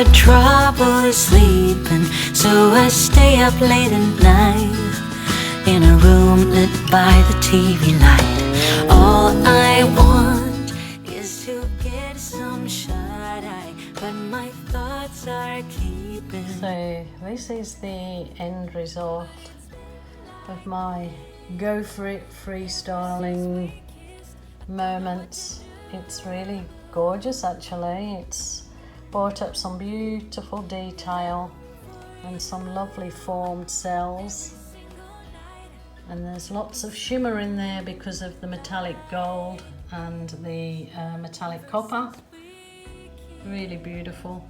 got trouble sleeping, so I stay up late at night in a room lit by the TV light. All I want is to get some shut-eye, but my thoughts are keeping. So this is the end result of my go for it freestyling moments. It's really gorgeous actually. It's brought up some beautiful detail and some lovely formed cells, and there's lots of shimmer in there because of the metallic gold and the metallic copper. Really beautiful.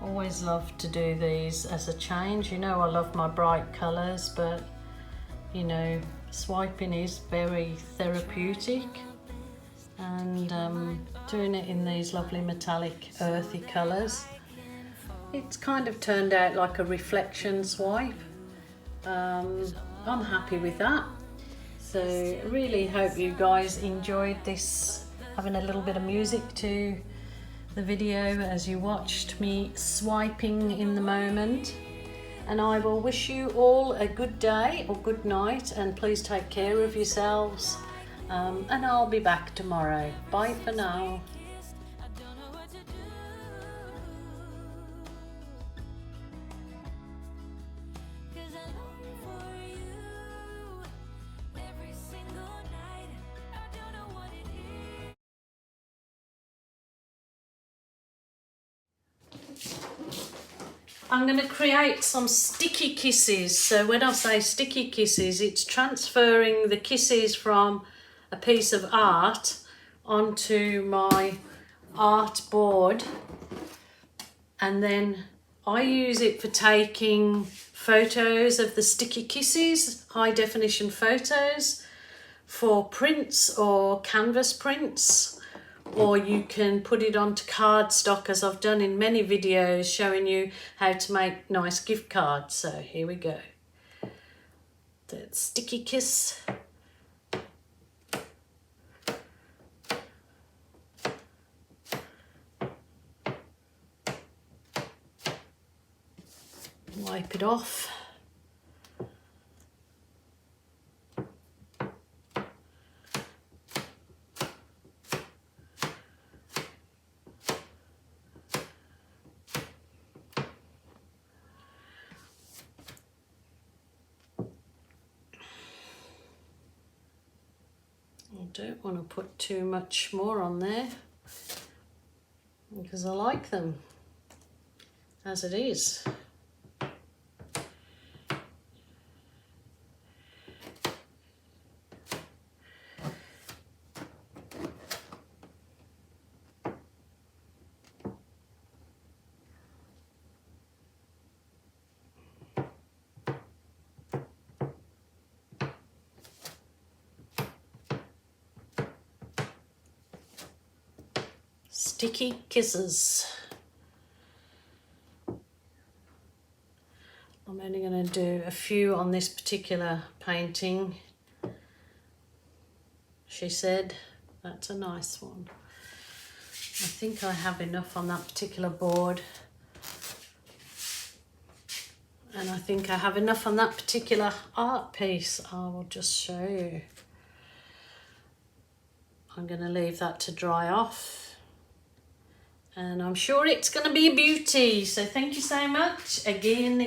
Always love to do these as a change. You know, I love my bright colours, but you know, swiping is very therapeutic, and doing it in these lovely metallic earthy colours, it's kind of turned out like a reflection swipe. I'm happy with that. So I really hope you guys enjoyed this, having a little bit of music to the video as you watched me swiping in the moment. And I will wish you all a good day or good night, and please take care of yourselves, and I'll be back tomorrow. Bye for now. I'm going to create some sticky kisses. So when I say sticky kisses, it's transferring the kisses from a piece of art onto my art board, and then I use it for taking photos of the sticky kisses, high definition photos for prints or canvas prints, or you can put it onto cardstock, as I've done in many videos showing you how to make nice gift cards. So here we go. The sticky kiss. Wipe it off. I don't want to put too much more on there because I like them as it is. Sticky kisses. I'm only going to do a few on this particular painting. She said that's a nice one. I think I have enough on that particular board, and I think I have enough on that particular art piece. I will just show you. I'm going to leave that to dry off, and I'm sure it's going to be a beauty. So thank you so much again.